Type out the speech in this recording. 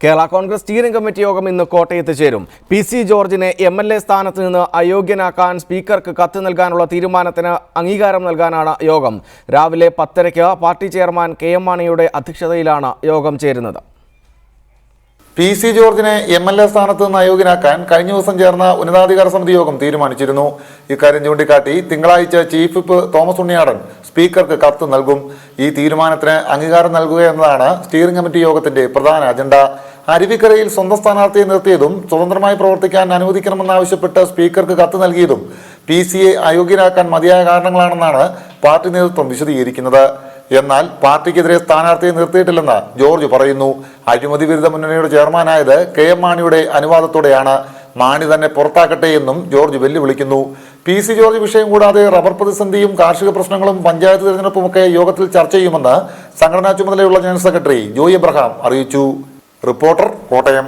Kerala Congress steering committee യോഗം ഇന്ന് കോട്ടയത്ത് ചേരും. PC ജോർജിനെ MLA സ്ഥാനത്ത് നിന്ന് അയോഗ്യനാക്കാൻ സ്പീക്കർക്ക് കത്ത് നൽകാനുള്ള തീരുമാനത്തിന് അംഗീകാരം നൽകാനാണ് യോഗം. രാവിലെ 10:30-ക്ക് പാർട്ടി ചെയർമാൻ KM മാണിയുടെ അധ്യക്ഷതയിലാണ് യോഗം ചേരുന്നത്. PC ജോർജിനെ MLA സ്ഥാനത്ത് നിന്ന് അയോഗ്യനാക്കാൻ കഴിഞ്ഞ ദിവസം ചേർന്ന ഉന്നതാധികാര സമിതി യോഗം തീരുമാനിച്ചിരുന്നു. ഇക്കാര്യം ചൂണ്ടിക്കാട്ടി തിങ്കളാഴ്ച ചീഫ് വിപ്പ് തോമസ് ഉണ്ണിയാടൻ സ്പീക്കർക്ക് കത്ത് നൽകും. ഈ തീരുമാനത്തിന് അംഗീകാരം നൽകുക എന്നതാണ് സ്റ്റിയറിംഗ് കമ്മിറ്റി യോഗത്തിന്റെ പ്രധാന അജണ്ട. അരുവിക്കരയിൽ സ്വന്തം സ്ഥാനാർത്ഥിയെ നിർത്തിയതും സ്വതന്ത്രമായി പ്രവർത്തിക്കാൻ അനുവദിക്കണമെന്നാവശ്യപ്പെട്ട് സ്പീക്കർക്ക് കത്ത് നൽകിയതും PC-യെ അയോഗ്യനാക്കാൻ മതിയായ കാരണങ്ങളാണെന്നാണ് പാർട്ടി നേതൃത്വം വിശദീകരിക്കുന്നത്. എന്നാൽ പാർട്ടിക്കെതിരെ സ്ഥാനാർത്ഥിയെ നിർത്തിയിട്ടില്ലെന്ന് ജോർജ് പറയുന്നു. അഴിമതി വിരുദ്ധ മുന്നണിയുടെ ചെയർമാനായത് KM മാണിയുടെ അനുവാദത്തോടെയാണ്. മാണി തന്നെ പുറത്താക്കട്ടെ എന്നും ജോർജ് വെല്ലുവിളിക്കുന്നു. PC ജോർജ് വിഷയം കൂടാതെ റബ്ബർ പ്രതിസന്ധിയും കാർഷിക പ്രശ്നങ്ങളും പഞ്ചായത്ത് തെരഞ്ഞെടുപ്പുമൊക്കെ യോഗത്തിൽ ചർച്ച ചെയ്യുമെന്ന് സംഘടനാ ചുമതലയുള്ള ജനറൽ സെക്രട്ടറി ജോയി എബ്രഹാം അറിയിച്ചു. റിപ്പോർട്ടർ, കോട്ടയം.